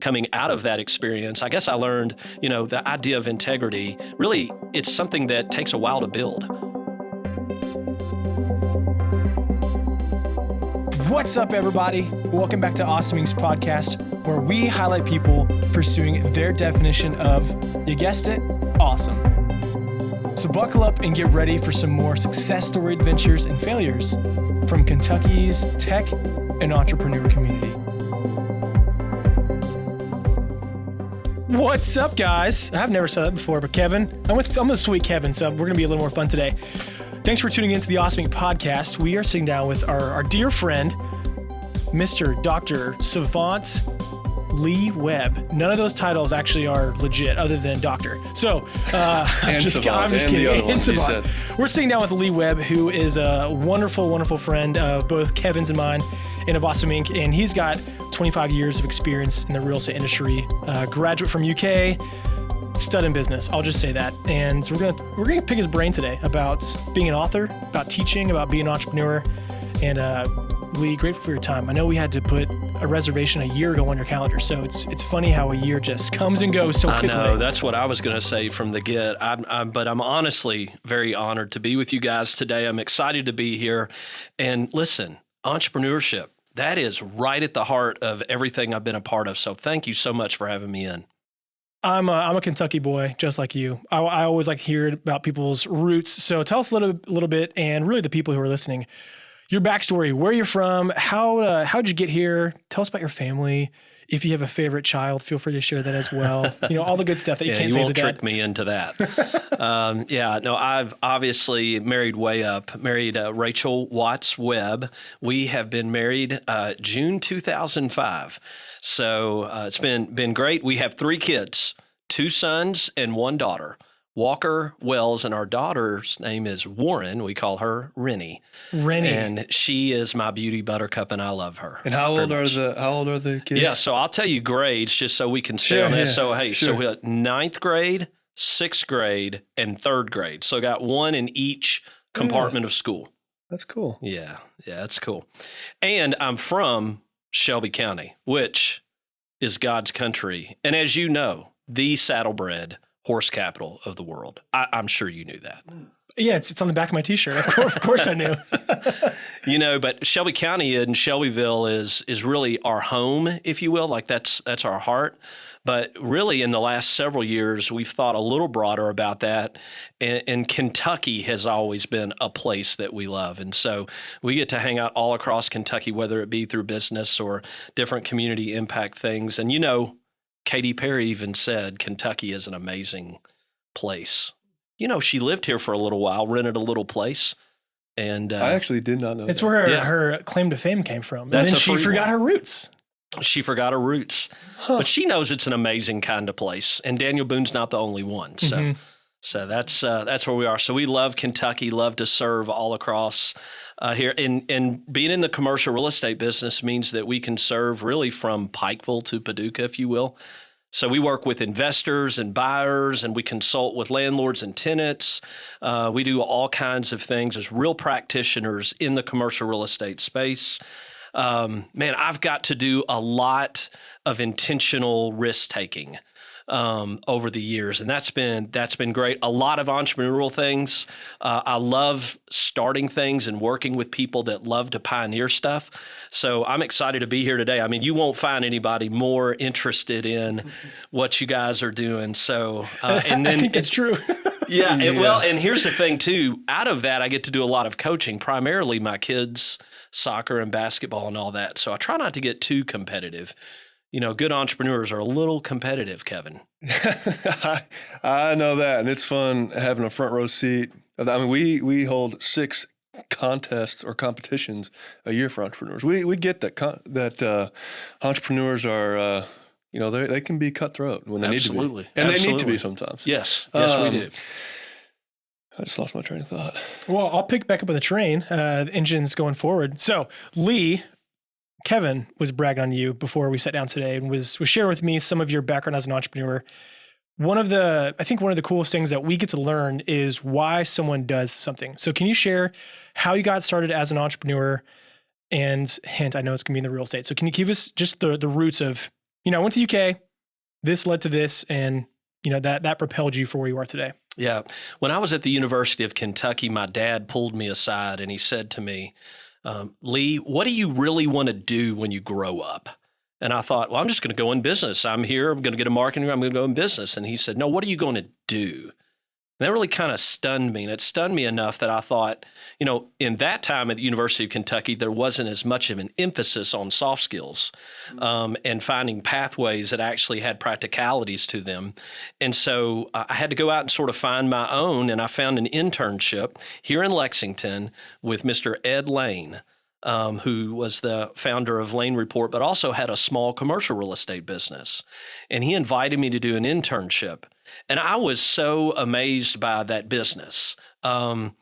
coming out of that experience, I guess I learned, the idea of integrity, really, it's something that takes a while to build. What's up, everybody? Welcome back to Awesome Inc.'s podcast, where we highlight people pursuing their definition of, you guessed it, awesome. So buckle up and get ready for some more success story adventures and failures from Kentucky's tech and entrepreneur community. What's up, guys? I've never said that before, but Kevin, I'm with sweet Kevin, so we're going to be a little more fun today. Thanks for tuning into the Awesome Inc. podcast. We are sitting down with our dear friend, Mr. Dr. Savant Lee Webb. None of those titles actually are legit other than doctor. So I'm just kidding. And Savant. We're sitting down with Lee Webb, who is a wonderful, wonderful friend of both Kevin's and mine and of Awesome Inc. And he's got 25 years of experience in the real estate industry, graduate from UK, stud in business. I'll just say that. And so we're gonna pick his brain today about being an author, about teaching, about being an entrepreneur. And Lee, grateful for your time. I know we had to put a reservation a year ago on your calendar, so it's funny how a year just comes and goes so quickly. I know, that's what I was going to say from the get. But I'm honestly very honored to be with you guys today. I'm excited to be here. And listen, entrepreneurship, that is right at the heart of everything I've been a part of. So thank you so much for having me in. I'm a Kentucky boy, just like you. I always like to hear about people's roots. So tell us a little bit, and really the people who are listening, your backstory, where you're from, how'd you get here? Tell us about your family. If you have a favorite child, feel free to share that as well. All the good stuff that you can't say as a dad. You won't trick me into that. I've obviously married Rachel Watts Webb. We have been married June 2005. So it's been great. We have 3 kids, 2 sons and 1 daughter. Walker Wells, and our daughter's name is Warren. We call her Rennie. And she is my beauty buttercup, and I love her. And how old are the kids? Yeah, so I'll tell you grades just so we can stay on this. So so we got 9th grade, 6th grade, and 3rd grade. So got 1 in each compartment of school. That's cool. Yeah, that's cool. And I'm from Shelby County, which is God's country. And as you know, the saddlebred horse capital of the world. I'm sure you knew that. Yeah, it's on the back of my T-shirt. Of course I knew. But Shelby County and Shelbyville is really our home, if you will. Like that's our heart. But really, in the last several years, we've thought a little broader about that. And Kentucky has always been a place that we love. And so we get to hang out all across Kentucky, whether it be through business or different community impact things. And Katy Perry even said Kentucky is an amazing place. She lived here for a little while, rented a little place. And I actually did not know it's that. where her claim to fame came from. That's and then she forgot her roots. She forgot her roots. Huh. But she knows it's an amazing kind of place. And Daniel Boone's not the only one. So so that's where we are. So we love Kentucky, love to serve all across here. And being in the commercial real estate business means that we can serve really from Pikeville to Paducah, if you will. So we work with investors and buyers, and we consult with landlords and tenants. We do all kinds of things as real practitioners in the commercial real estate space. I've got to do a lot of intentional risk taking over the years, and that's been great. A lot of entrepreneurial things. I love starting things and working with people that love to pioneer stuff. So I'm excited to be here today. I mean, you won't find anybody more interested in what you guys are doing. So, and then I think that's true. Well, and here's the thing too. Out of that, I get to do a lot of coaching, primarily my kids' soccer and basketball and all that. So I try not to get too competitive. Good entrepreneurs are a little competitive, Kevin. I know that, and it's fun having a front row seat. I mean, we hold 6 contests or competitions a year for entrepreneurs. We get that entrepreneurs are they can be cutthroat when they need to be, and they need to be sometimes. Yes, we do. I just lost my train of thought. Well, I'll pick back up on the train. The engine's going forward. So, Lee, Kevin was bragging on you before we sat down today and was sharing with me some of your background as an entrepreneur. One of the coolest things that we get to learn is why someone does something. So can you share how you got started as an entrepreneur? And hint, I know it's going to be in the real estate. So can you give us just the roots of I went to UK, this led to this, and that propelled you for where you are today. Yeah. When I was at the University of Kentucky, my dad pulled me aside and he said to me, Lee, what do you really want to do when you grow up? And I thought, well, I'm just going to go in business. I'm here. I'm going to get a marketing. I'm going to go in business. And he said, no, what are you going to do? And that really kind of stunned me. And it stunned me enough that I thought, in that time at the University of Kentucky, there wasn't as much of an emphasis on soft skills and finding pathways that actually had practicalities to them. And so I had to go out and sort of find my own. And I found an internship here in Lexington with Mr. Ed Lane, who was the founder of Lane Report, but also had a small commercial real estate business. And he invited me to do an internship. And I was so amazed by that business. And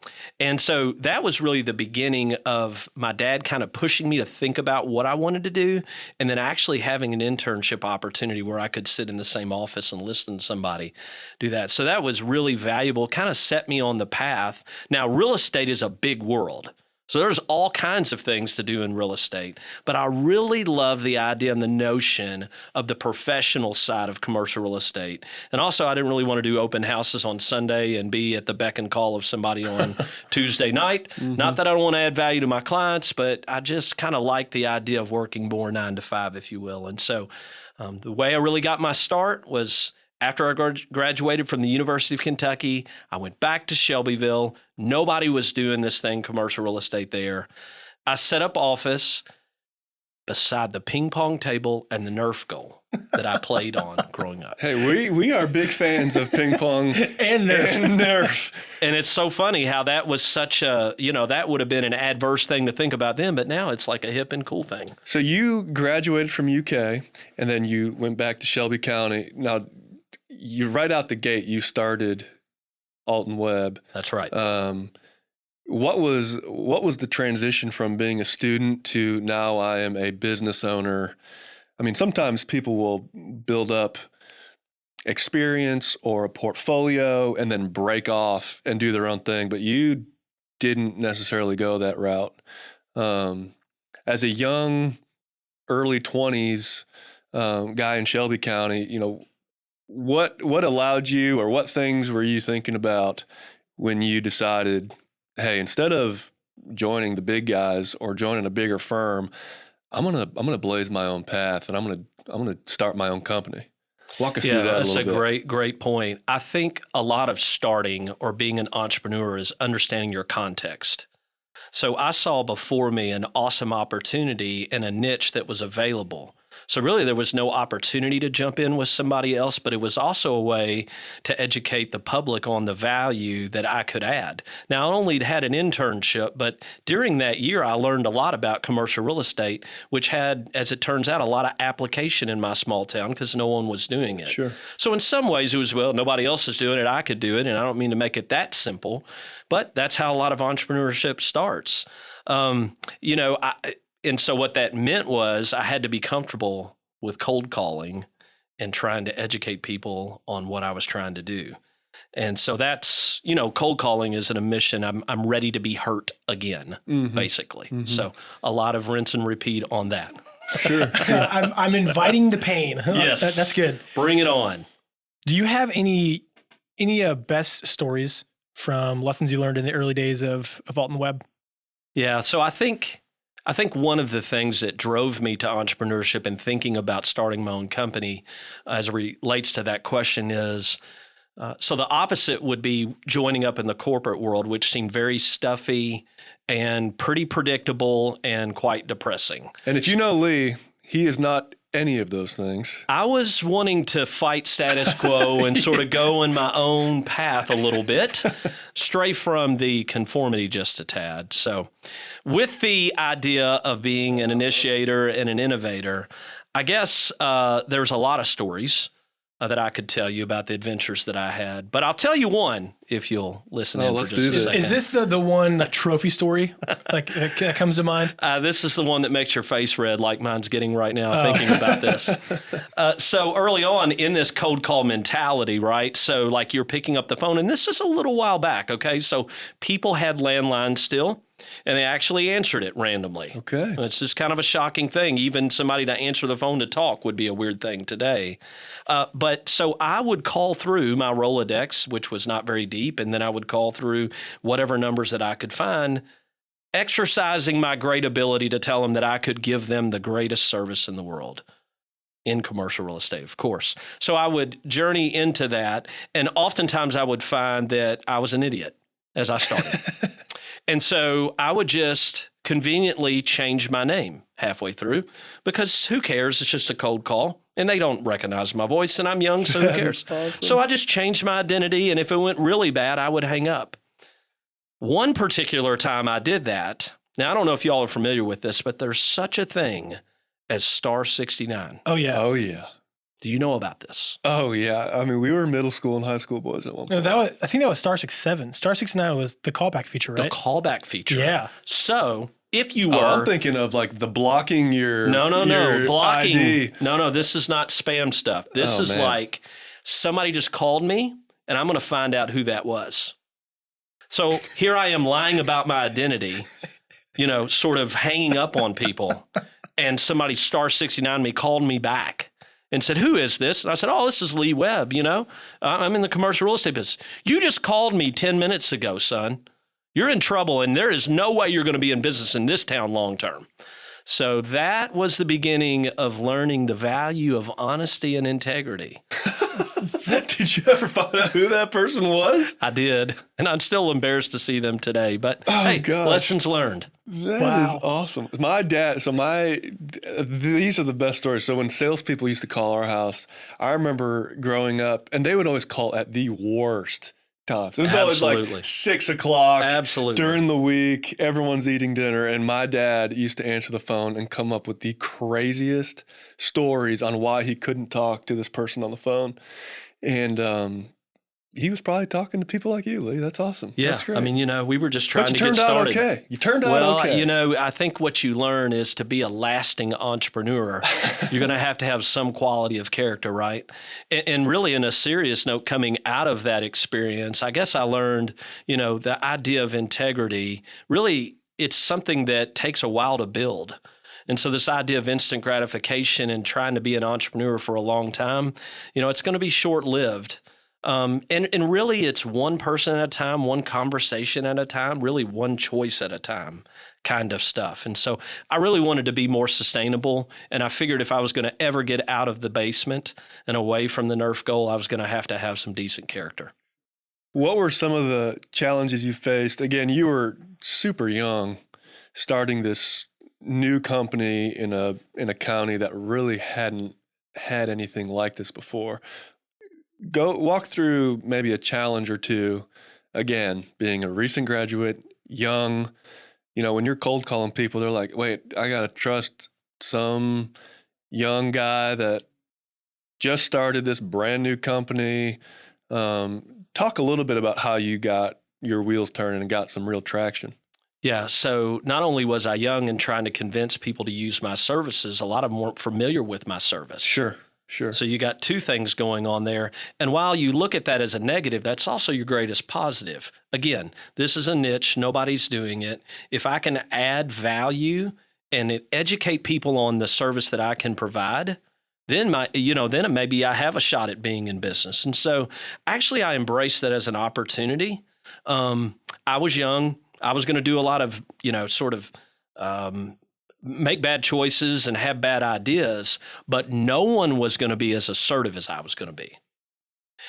so that was really the beginning of my dad kind of pushing me to think about what I wanted to do, and then actually having an internship opportunity where I could sit in the same office and listen to somebody do that. So that was really valuable, kind of set me on the path. Now, real estate is a big world. So there's all kinds of things to do in real estate, but I really love the idea and the notion of the professional side of commercial real estate. And also, I didn't really want to do open houses on Sunday and be at the beck and call of somebody on Tuesday night. Mm-hmm. Not that I don't want to add value to my clients, but I just kind of like the idea of working more 9 to 5, if you will. And so the way I really got my start was after I graduated from the University of Kentucky, I went back to Shelbyville. Nobody was doing this thing, commercial real estate there. I set up office beside the ping pong table and the Nerf goal that I played on growing up. Hey, we are big fans of ping pong and Nerf. And it's so funny how that was such a, that would have been an adverse thing to think about then, but now it's like a hip and cool thing. So you graduated from UK and then you went back to Shelby County. Now, you right out the gate, you started Alton Webb. That's right. What was the transition from being a student to now I am a business owner? I mean, sometimes people will build up experience or a portfolio and then break off and do their own thing, but you didn't necessarily go that route. As a young, early 20s guy in Shelby County, what allowed you, or what things were you thinking about when you decided, hey, instead of joining the big guys or joining a bigger firm, I'm gonna blaze my own path and I'm gonna start my own company? Walk us through that a little bit. That's a great point. I think a lot of starting or being an entrepreneur is understanding your context. So I saw before me an awesome opportunity in a niche that was available. So really there was no opportunity to jump in with somebody else, but it was also a way to educate the public on the value that I could add. Now, I only had an internship, but during that year, I learned a lot about commercial real estate, which had, as it turns out, a lot of application in my small town because no one was doing it. Sure. So in some ways it was, well, nobody else is doing it, I could do it. And I don't mean to make it that simple, but that's how a lot of entrepreneurship starts. And so what that meant was I had to be comfortable with cold calling and trying to educate people on what I was trying to do. And so that's, cold calling is an admission. I'm ready to be hurt again, basically. Mm-hmm. So a lot of rinse and repeat on that. Sure. I'm inviting the pain. Yes. That's good. Bring it on. Do you have any best stories from lessons you learned in the early days of Alton Webb? Yeah. So I think one of the things that drove me to entrepreneurship and thinking about starting my own company as it relates to that question is, so the opposite would be joining up in the corporate world, which seemed very stuffy and pretty predictable and quite depressing. And if you know Lee, he is not any of those things. I was wanting to fight status quo and sort of go in my own path a little bit, stray from the conformity just a tad. So with the idea of being an initiator and an innovator, I guess there's a lot of stories that I could tell you about the adventures that I had. But I'll tell you one, if you'll listen Oh, in for let's just do a this. second. Is this the one like, trophy story like that comes to mind? This is the one that makes your face red like mine's getting right now thinking about this. So early on in this cold call mentality, right? So like you're picking up the phone, and this is a little while back, okay? So people had landlines still, and they actually answered it randomly. Okay. It's just kind of a shocking thing. Even somebody to answer the phone to talk would be a weird thing today. But so I would call through my Rolodex, which was not very deep, and then I would call through whatever numbers that I could find, exercising my great ability to tell them that I could give them the greatest service in the world in commercial real estate, of course. So I would journey into that, and oftentimes I would find that I was an idiot as I started. And so I would just conveniently change my name halfway through because who cares? It's just a cold call and they don't recognize my voice and I'm young, so who cares? Awesome. So I just changed my identity, and if it went really bad, I would hang up. One particular time I did that, now I don't know if y'all are familiar with this, but there's such a thing as star 69. Oh yeah. Oh, yeah. Do you know about this? Oh, yeah. I mean, we were middle school and high school boys at one No, point. I think that was star 67. Star 69 was the callback feature, right? The callback feature. Yeah. So if you were... Oh, I'm thinking of like the blocking your No. Blocking. ID. No, this is not spam stuff. This is man. like somebody just called me and I'm going to find out who that was. So here I am lying about my identity, sort of hanging up on people. And somebody star 69 me called me back and said, "Who is this?" And I said, "Oh, this is Lee Webb, I'm in the commercial real estate business. You just called me 10 minutes ago, son. You're in trouble, and there is no way you're going to be in business in this town long term." So that was the beginning of learning the value of honesty and integrity. Did you ever find out who that person was? I did, and I'm still embarrassed to see them today. But hey, gosh. lessons learned. That is awesome. My dad, these are the best stories. So when salespeople used to call our house, I remember growing up, and they would always call at the worst times. It was always Absolutely. like 6 o'clock Absolutely. during the week. Everyone's eating dinner, and my dad used to answer the phone and come up with the craziest stories on why he couldn't talk to this person on the phone. And he was probably talking to people like you, Lee. That's awesome. Yeah, That's great. I mean, we were just trying But you to get turned out started. okay. You turned out okay. I think what you learn is to be a lasting entrepreneur, you're going to have some quality of character, right? And really, in a serious note, coming out of that experience, I guess I learned, the idea of integrity, really, it's something that takes a while to build. And so this idea of instant gratification and trying to be an entrepreneur for a long time, it's going to be short-lived. And really, it's one person at a time, one conversation at a time, really one choice at a time kind of stuff. And so I really wanted to be more sustainable. And I figured if I was going to ever get out of the basement and away from the Nerf goal, I was going to have some decent character. What were some of the challenges you faced? Again, you were super young, starting this new company in a county that really hadn't had anything like this before. Go walk through maybe a challenge or two. Again, being a recent graduate, young, when you're cold calling people, they're like, "Wait, I got to trust some young guy that just started this brand new company." Talk a little bit about how you got your wheels turning and got some real traction. Yeah, so not only was I young and trying to convince people to use my services, a lot of them weren't familiar with my service. Sure. So you got two things going on there. And while you look at that as a negative, that's also your greatest positive. Again, this is a niche. Nobody's doing it. If I can add value and educate people on the service that I can provide, then maybe I have a shot at being in business. And so actually I embraced that as an opportunity. I was young. I was going to do a lot of, make bad choices and have bad ideas, but no one was going to be as assertive as I was going to be.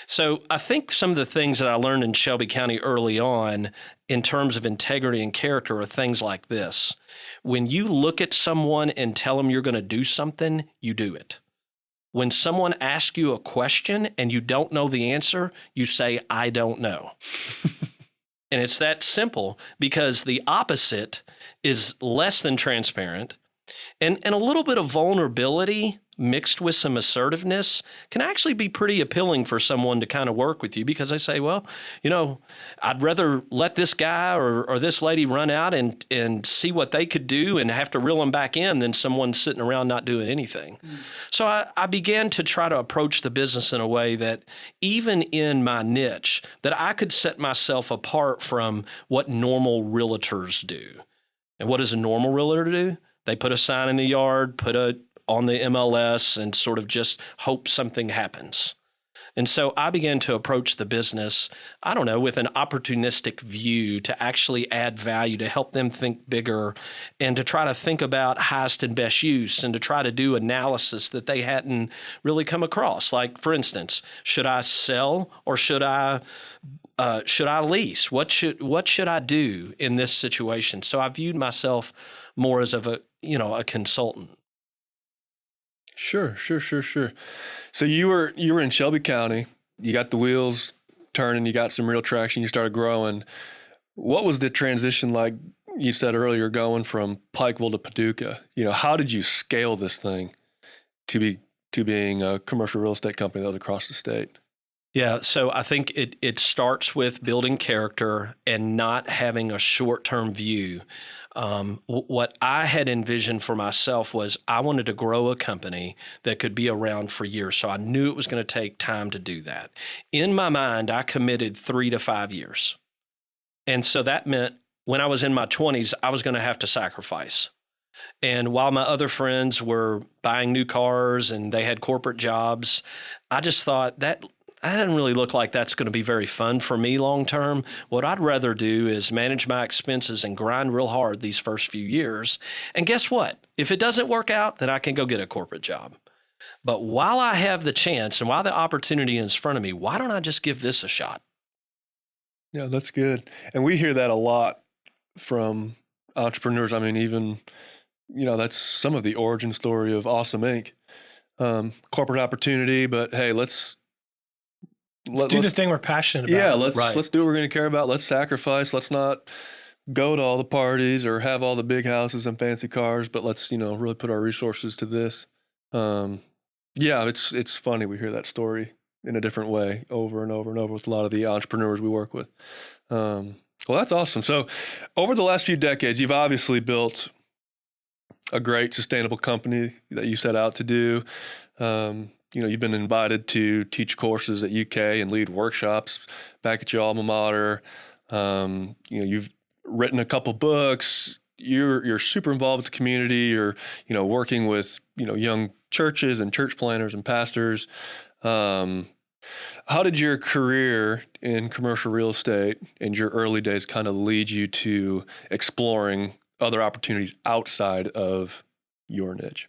So I think some of the things that I learned in Shelby County early on in terms of integrity and character are things like this. When you look at someone and tell them you're going to do something, you do it. When someone asks you a question and you don't know the answer, you say, "I don't know." And it's that simple, because the opposite is less than transparent, And a little bit of vulnerability mixed with some assertiveness can actually be pretty appealing for someone to kind of work with you, because they say, well, I'd rather let this guy or this lady run out and see what they could do and have to reel them back in than someone sitting around not doing anything. So I began to try to approach the business in a way that even in my niche, that I could set myself apart from what normal realtors do. And what does a normal realtor do? They put a sign in the yard, on the MLS, and sort of just hope something happens. And so I began to approach the business, with an opportunistic view to actually add value, to help them think bigger, and to try to think about highest and best use, and to try to do analysis that they hadn't really come across. Like, for instance, should I sell or should I lease? What should I do in this situation? So I viewed myself more as a consultant. Sure. So you were in Shelby County. You got the wheels turning. You got some real traction. You started growing. What was the transition like? You said earlier, going from Pikeville to Paducah. How did you scale this thing to being a commercial real estate company that was across the state? Yeah, so I think it starts with building character and not having a short-term view. What I had envisioned for myself was I wanted to grow a company that could be around for years. So I knew it was going to take time to do that. In my mind, I committed 3 to 5 years. And so that meant when I was in my 20s, I was going to have to sacrifice. And while my other friends were buying new cars and they had corporate jobs, I just thought that doesn't really look like that's going to be very fun for me long term. What I'd rather do is manage my expenses and grind real hard these first few years. And guess what? If it doesn't work out, then I can go get a corporate job. But while I have the chance and while the opportunity is in front of me, why don't I just give this a shot? Yeah, that's good. And we hear that a lot from entrepreneurs. I mean, even, that's some of the origin story of Awesome Inc. Corporate opportunity, but hey, let's do the thing we're passionate about. Yeah, let's do what we're going to care about. Let's sacrifice. Let's not go to all the parties or have all the big houses and fancy cars, but let's really put our resources to this. It's funny. We hear that story in a different way over and over and over with a lot of the entrepreneurs we work with. Well, that's awesome. So over the last few decades, you've obviously built a great sustainable company that you set out to do. You've been invited to teach courses at UK and lead workshops back at your alma mater. You've written a couple books. You're super involved with the community. You're, working with, young churches and church planners and pastors. How did your career in commercial real estate and your early days kind of lead you to exploring other opportunities outside of your niche?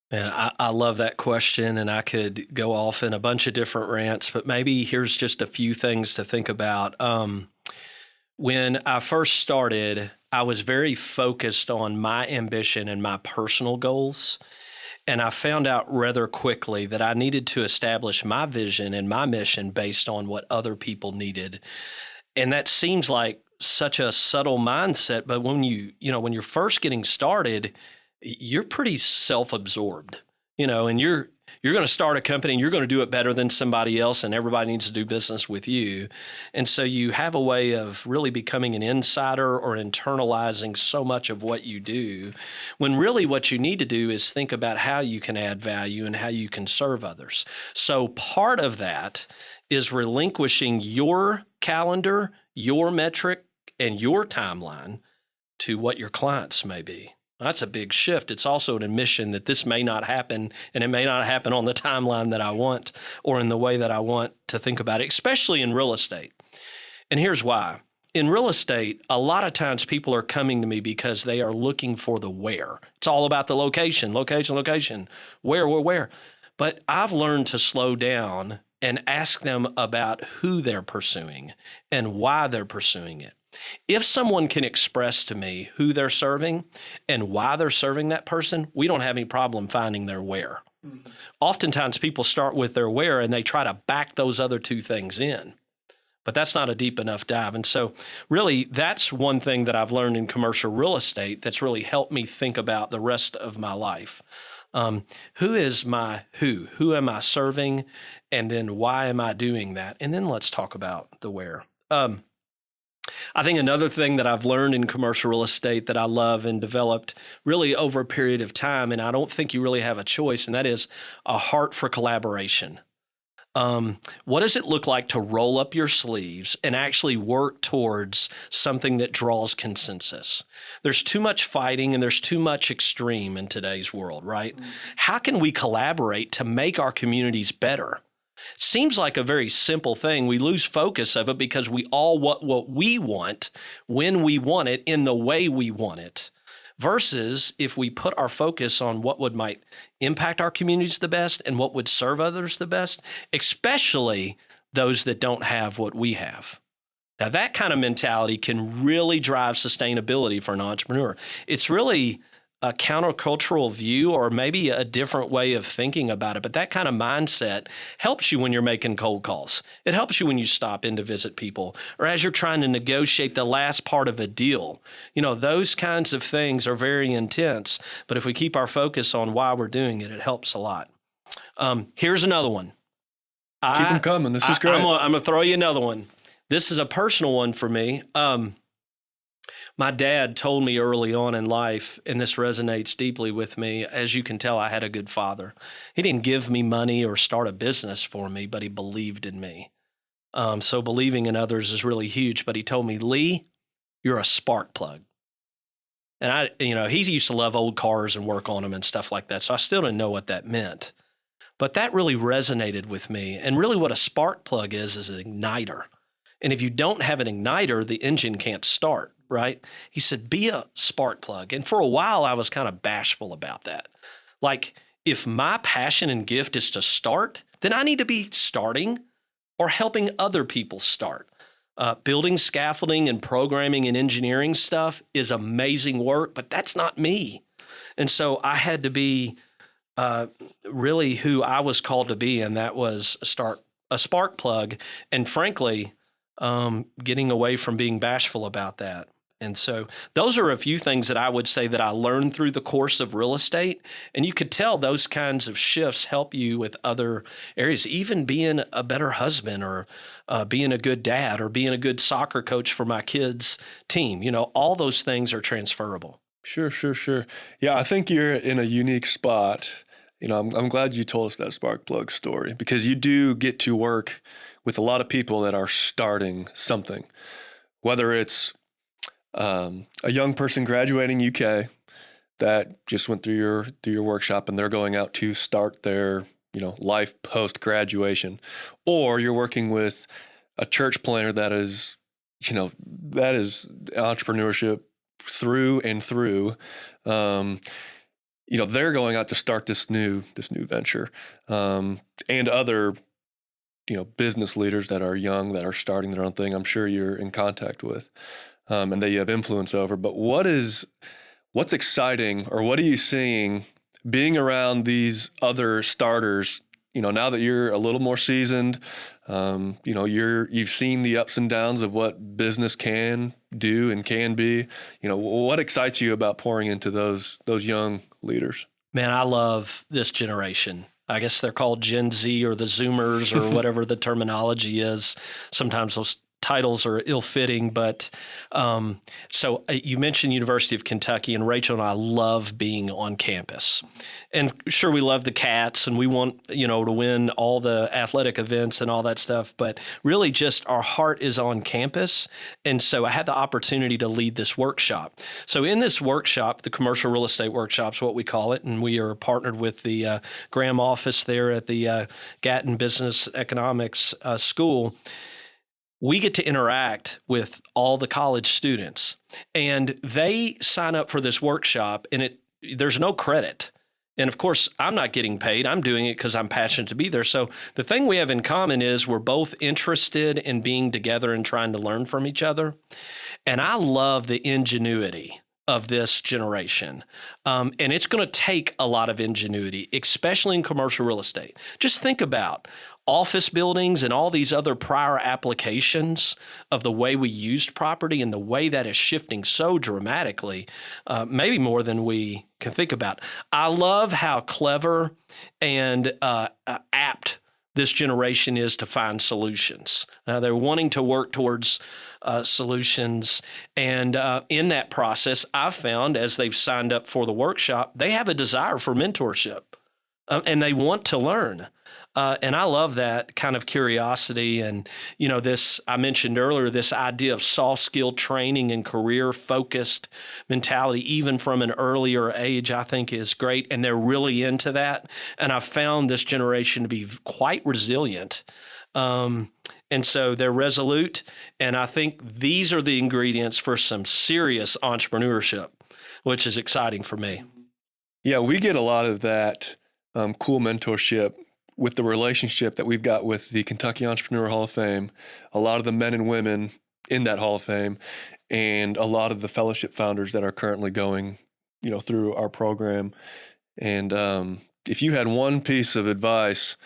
And I love that question, and I could go off in a bunch of different rants, but maybe here's just a few things to think about. When I first started, I was very focused on my ambition and my personal goals, and I found out rather quickly that I needed to establish my vision and my mission based on what other people needed. And that seems like such a subtle mindset, but when you're first getting started, you're pretty self-absorbed, and you're going to start a company and you're going to do it better than somebody else, and everybody needs to do business with you. And so you have a way of really becoming an insider or internalizing so much of what you do, when really what you need to do is think about how you can add value and how you can serve others. So part of that is relinquishing your calendar, your metric, and your timeline to what your clients may be. That's a big shift. It's also an admission that this may not happen, and it may not happen on the timeline that I want or in the way that I want to think about it, especially in real estate. And here's why. In real estate, a lot of times people are coming to me because they are looking for the where. It's all about the location. Where. But I've learned to slow down and ask them about who they're pursuing and why they're pursuing it. If someone can express to me who they're serving and why they're serving that person, we don't have any problem finding their where. Mm-hmm. Oftentimes people start with their where and they try to back those other two things in. but that's not a deep enough dive. And so really that's one thing that I've learned in commercial real estate that's really helped me think about the rest of my life. Who is my who? Who am I serving? And then why am I doing that? And then let's talk about the where. I think another thing that I've learned in commercial real estate that I love and developed really over a period of time, and I don't think you really have a choice, and that is a heart for collaboration. What does it look like to roll up your sleeves and actually work towards something that draws consensus? There's too much fighting and there's too much extreme in today's world, right? Mm-hmm. How can we collaborate to make our communities better? Seems like a very simple thing. We lose focus of it because we all want what we want, when we want it, in the way we want it. Versus if we put our focus on what might impact our communities the best and what would serve others the best, especially those that don't have what we have. Now, that kind of mentality can really drive sustainability for an entrepreneur. It's really a countercultural view or maybe a different way of thinking about it. But that kind of mindset helps you when you're making cold calls. It helps you when you stop in to visit people or as you're trying to negotiate the last part of a deal. You know, those kinds of things are very intense. But if we keep our focus on why we're doing it, it helps a lot. Here's another one. Keep them coming. This is great. I'm going to throw you another one. This is a personal one for me. My dad told me early on in life, and this resonates deeply with me, as you can tell, I had a good father. He didn't give me money or start a business for me, but he believed in me. So believing in others is really huge. But he told me, Lee, you're a spark plug. And he used to love old cars and work on them and stuff like that. So I still didn't know what that meant. But that really resonated with me. And really what a spark plug is an igniter. And if you don't have an igniter, the engine can't start. Right? He said, be a spark plug. And for a while, I was kind of bashful about that. Like, if my passion and gift is to start, then I need to be starting or helping other people start. Building scaffolding and programming and engineering stuff is amazing work, but that's not me. And so I had to be really who I was called to be, and that was a spark plug. And frankly, getting away from being bashful about that. And so those are a few things that I would say that I learned through the course of real estate. And you could tell those kinds of shifts help you with other areas, even being a better husband or being a good dad or being a good soccer coach for my kids' team. You know, all those things are transferable. Sure. Yeah, I think you're in a unique spot. You know, I'm glad you told us that spark plug story because you do get to work with a lot of people that are starting something, whether it's a young person graduating UK that just went through your workshop and they're going out to start their, life post-graduation, or you're working with a church planner that is entrepreneurship through and through. They're going out to start this new venture, and other, business leaders that are young, that are starting their own thing. I'm sure you're in contact with. And that you have influence over. But what's exciting, or what are you seeing being around these other starters? Now that you're a little more seasoned, you've seen the ups and downs of what business can do and can be. What excites you about pouring into those young leaders? Man, I love this generation. I guess they're called Gen Z or the Zoomers or whatever the terminology is. Sometimes those titles are ill-fitting, but so you mentioned University of Kentucky, and Rachel and I love being on campus. And sure, we love the Cats, and we want, to win all the athletic events and all that stuff, but really just our heart is on campus. And so I had the opportunity to lead this workshop. So in this workshop, the commercial real estate workshop is what we call it, and we are partnered with the Graham office there at the Gatton Business Economics School. We get to interact with all the college students, and they sign up for this workshop, and there's no credit. And of course, I'm not getting paid. I'm doing it because I'm passionate to be there. So the thing we have in common is we're both interested in being together and trying to learn from each other. And I love the ingenuity of this generation. And it's going to take a lot of ingenuity, especially in commercial real estate. Just think about office buildings and all these other prior applications of the way we used property and the way that is shifting so dramatically, maybe more than we can think about. I love how clever and apt this generation is to find solutions. Now, they're wanting to work towards solutions. And in that process, I've found as they've signed up for the workshop, they have a desire for mentorship and they want to learn. And I love that kind of curiosity. And, this, I mentioned earlier, this idea of soft skill training and career focused mentality, even from an earlier age, I think is great. And they're really into that. And I've found this generation to be quite resilient. And so they're resolute. And I think these are the ingredients for some serious entrepreneurship, which is exciting for me. Yeah, we get a lot of that cool mentorship with the relationship that we've got with the Kentucky Entrepreneur Hall of Fame, a lot of the men and women in that Hall of Fame, and a lot of the fellowship founders that are currently going, through our program. And if you had one piece of advice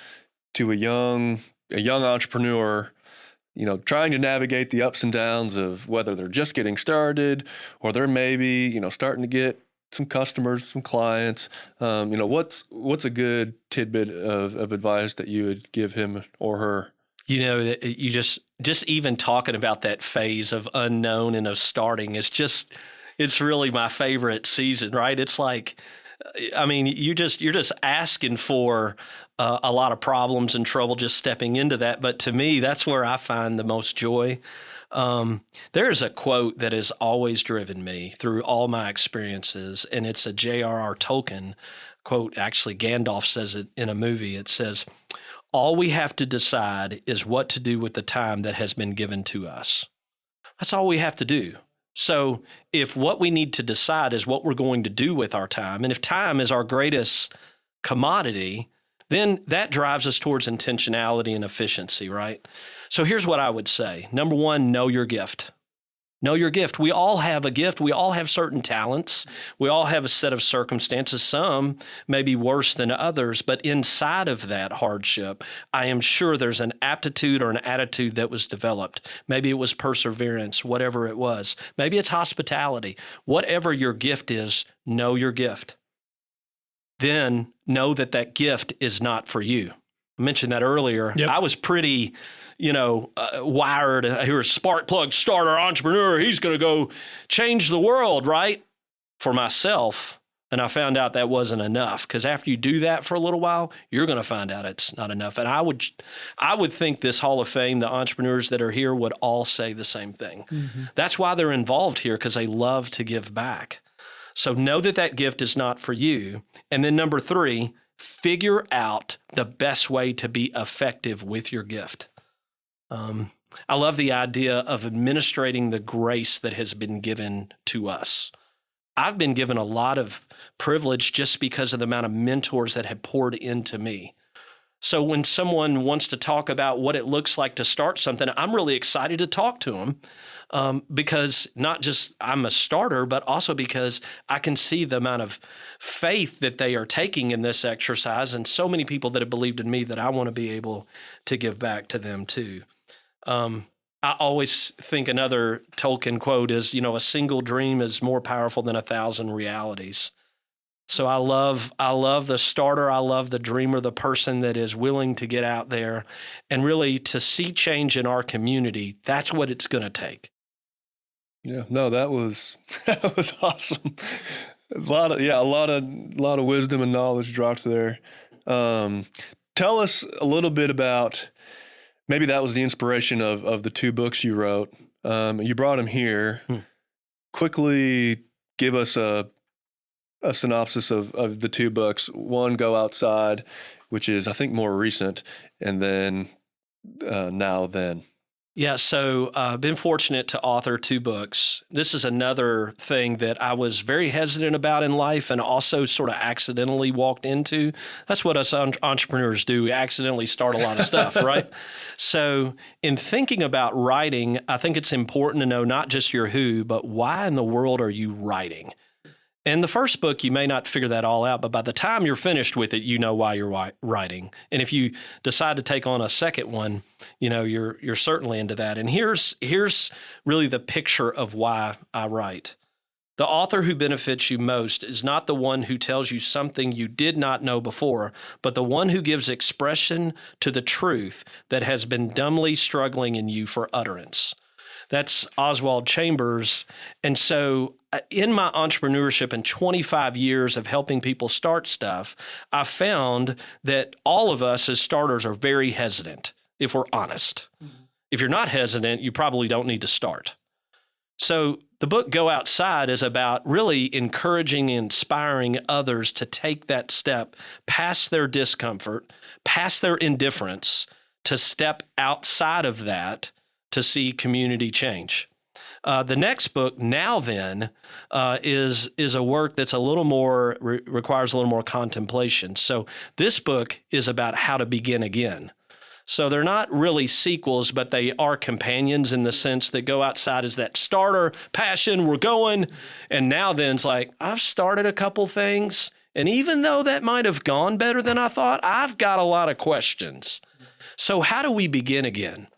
to a young entrepreneur, trying to navigate the ups and downs of whether they're just getting started or they're maybe, starting to get some customers, some clients, what's a good tidbit of advice that you would give him or her? You just even talking about that phase of unknown and of starting it's really my favorite season, right? It's like, you're just asking for a lot of problems and trouble just stepping into that. But to me, that's where I find the most joy. There's a quote that has always driven me through all my experiences, and it's a J.R.R. Tolkien quote. Actually, Gandalf says it in a movie. It says, "All we have to decide is what to do with the time that has been given to us." That's all we have to do. So if what we need to decide is what we're going to do with our time, and if time is our greatest commodity, then that drives us towards intentionality and efficiency, right? So here's what I would say. Number one, know your gift. Know your gift. We all have a gift. We all have certain talents. We all have a set of circumstances. Some may be worse than others, but inside of that hardship, I am sure there's an aptitude or an attitude that was developed. Maybe it was perseverance, whatever it was. Maybe it's hospitality. Whatever your gift is, know your gift. Then know that that gift is not for you. I mentioned that earlier. Yep. I was pretty, wired. Here's a spark plug starter entrepreneur. He's going to go change the world, right? For myself. And I found out that wasn't enough, because after you do that for a little while, you're going to find out it's not enough. And I would think this Hall of Fame, the entrepreneurs that are here would all say the same thing. Mm-hmm. That's why they're involved here, because they love to give back. So know that that gift is not for you. And then number three, figure out the best way to be effective with your gift. I love the idea of administrating the grace that has been given to us. I've been given a lot of privilege just because of the amount of mentors that have poured into me. So when someone wants to talk about what it looks like to start something, I'm really excited to talk to them because not just I'm a starter, but also because I can see the amount of faith that they are taking in this exercise, and so many people that have believed in me that I want to be able to give back to them too. I always think another Tolkien quote is, a single dream is more powerful than 1,000 realities. So I love the starter. I love the dreamer, the person that is willing to get out there and really to see change in our community. That's what it's going to take. Yeah, no, that was awesome. A lot of wisdom and knowledge dropped there. Tell us a little bit about, maybe that was the inspiration of the two books you wrote. You brought them here. Quickly give us a synopsis of the two books. One, Go Outside, which is, I think, more recent, and then Now Then. Yeah, so I've been fortunate to author 2 books. This is another thing that I was very hesitant about in life and also sort of accidentally walked into. That's what us entrepreneurs do. We accidentally start a lot of stuff, right? So in thinking about writing, I think it's important to know not just your who, but why in the world are you writing? In the first book, you may not figure that all out, but by the time you're finished with it, you know why you're writing. And if you decide to take on a second one, you're certainly into that. And here's really the picture of why I write. The author who benefits you most is not the one who tells you something you did not know before, but the one who gives expression to the truth that has been dumbly struggling in you for utterance. That's Oswald Chambers. And so in my entrepreneurship and 25 years of helping people start stuff, I found that all of us as starters are very hesitant, if we're honest. Mm-hmm. If you're not hesitant, you probably don't need to start. So the book Go Outside is about really encouraging and inspiring others to take that step past their discomfort, past their indifference, to step outside of that to see community change. The next book, Now Then, is a work that's a little more, requires a little more contemplation. So this book is about how to begin again. So they're not really sequels, but they are companions in the sense that Go Outside is that starter, passion, we're going. And Now Then's like, I've started a couple things, and even though that might have gone better than I thought, I've got a lot of questions. So how do we begin again?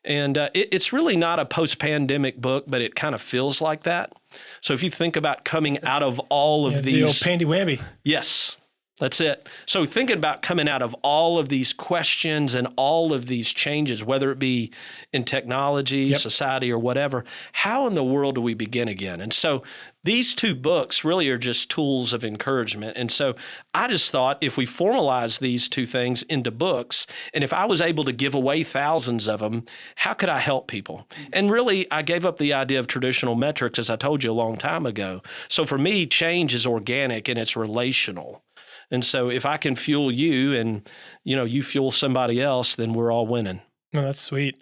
And it's really not a post-pandemic book, but it kind of feels like that. So if you think about coming out of all of these... The old pandy whammy. Yes, that's it. So thinking about coming out of all of these questions and all of these changes, whether it be in technology, society, or whatever, how in the world do we begin again? And so these 2 books really are just tools of encouragement. And so I just thought if we formalize these 2 things into books, and if I was able to give away thousands of them, how could I help people? And really, I gave up the idea of traditional metrics, as I told you a long time ago. So for me, change is organic and it's relational. And so if I can fuel you and, you fuel somebody else, then we're all winning. Oh, that's sweet.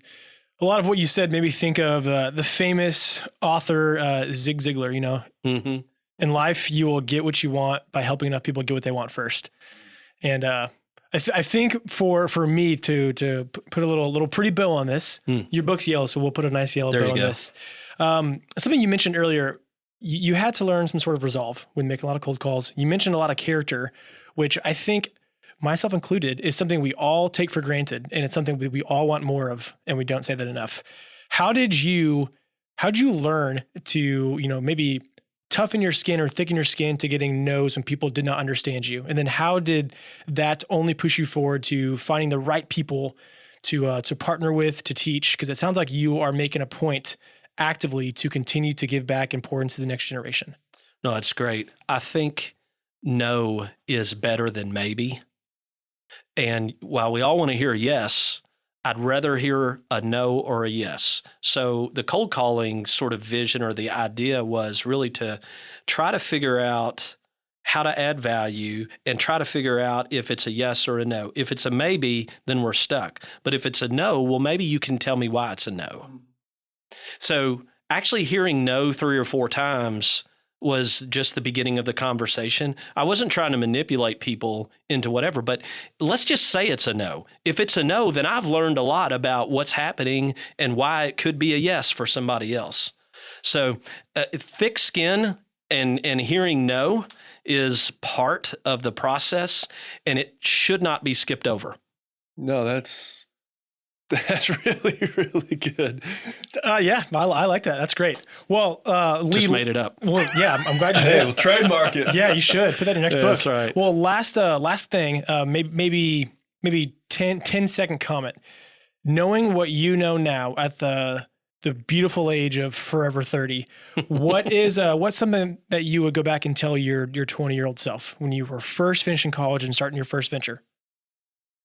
A lot of what you said made me think of the famous author Zig Ziglar, Mm-hmm. In life, you will get what you want by helping enough people get what they want first. And I think for me to put a little pretty bow on this, your book's yellow, so we'll put a nice yellow bow on this. Something you mentioned earlier, you had to learn some sort of resolve when making a lot of cold calls. You mentioned a lot of character, which I think, myself included, is something we all take for granted, and it's something that we all want more of, and we don't say that enough. How'd you learn to, maybe toughen your skin or thicken your skin to getting no's when people did not understand you? And then how did that only push you forward to finding the right people to partner with, to teach? Because it sounds like you are making a point actively to continue to give back and pour into the next generation. No, it's great. I think no is better than maybe. And while we all want to hear yes, I'd rather hear a no or a yes. So the cold calling sort of vision or the idea was really to try to figure out how to add value and try to figure out if it's a yes or a no. If it's a maybe, then we're stuck. But if it's a no, well, maybe you can tell me why it's a no. So actually hearing no 3 or 4 times was just the beginning of the conversation. I wasn't trying to manipulate people into whatever, but let's just say it's a no. If it's a no, then I've learned a lot about what's happening and why it could be a yes for somebody else. So thick skin and hearing no is part of the process, and it should not be skipped over. No, that's really, really good. Yeah, I like that. That's great. Well, Lee, just made it up. Well, yeah, I'm glad you did. Hey, we'll trademark it. Yeah, you should put that in your next book. That's right. Well, last thing, maybe 10-second comment. Knowing what you know now at the beautiful age of forever 30, what's something that you would go back and tell your 20-year-old self when you were first finishing college and starting your first venture?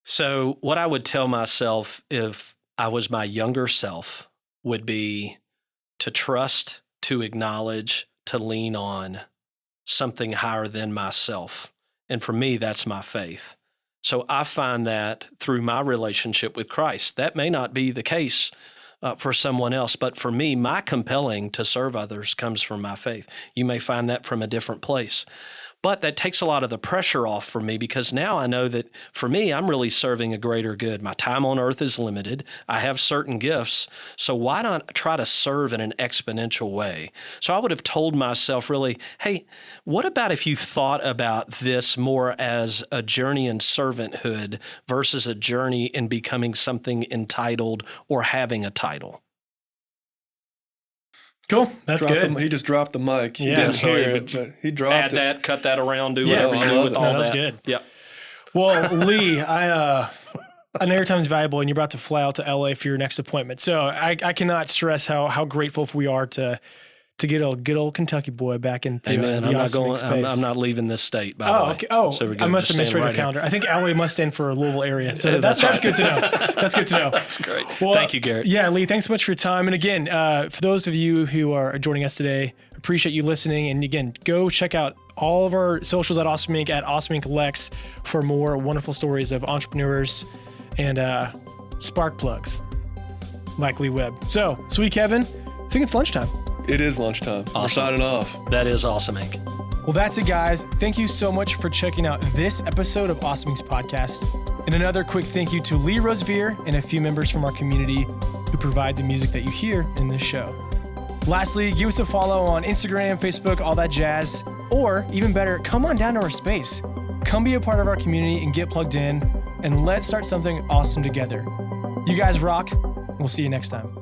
So what I would tell myself if I was my younger self would be to trust, to acknowledge, to lean on something higher than myself. And for me, that's my faith. So I find that through my relationship with Christ. That may not be the case for someone else. But for me, my compelling to serve others comes from my faith. You may find that from a different place. But that takes a lot of the pressure off for me, because now I know that for me, I'm really serving a greater good. My time on earth is limited. I have certain gifts. So why not try to serve in an exponential way? So I would have told myself really, hey, what about if you thought about this more as a journey in servanthood versus a journey in becoming something entitled or having a title? Cool. That's good. He just dropped the mic. He Yeah, didn't sorry, hear it, but he dropped Add it. that, cut that around, do Yeah, whatever I you do love with it. all No, that. that's good. Yep. Well, Lee, I know your time is valuable, and you're about to fly out to LA for your next appointment. So I cannot stress how grateful we are to get a good old Kentucky boy back in the, Amen. the I'm not Osmic going. space. I'm not leaving this state. By the way. Okay. Oh, So we're I good. must Just have misread staying your right here. calendar. I think LA must stand for Louisville area. So that's good to know. That's good to know. That's great. Well, Thank you, Garrett. Yeah, Lee, thanks so much for your time. And again, for those of you who are joining us today, appreciate you listening. And again, go check out all of our socials at Awesome Inc. at Awesome Inc. Lex for more wonderful stories of entrepreneurs and spark plugs like Lee Webb. So, sweet Kevin, I think it's lunchtime. It is lunchtime. We're Awesome. signing off. That is awesome, Inc. Well, that's it, guys. Thank you so much for checking out this episode of Awesome Inc.'s podcast. And another quick thank you to Lee Rosevere and a few members from our community who provide the music that you hear in this show. Lastly, give us a follow on Instagram, Facebook, all that jazz. Or even better, come on down to our space. Come be a part of our community and get plugged in, and let's start something awesome together. You guys rock. We'll see you next time.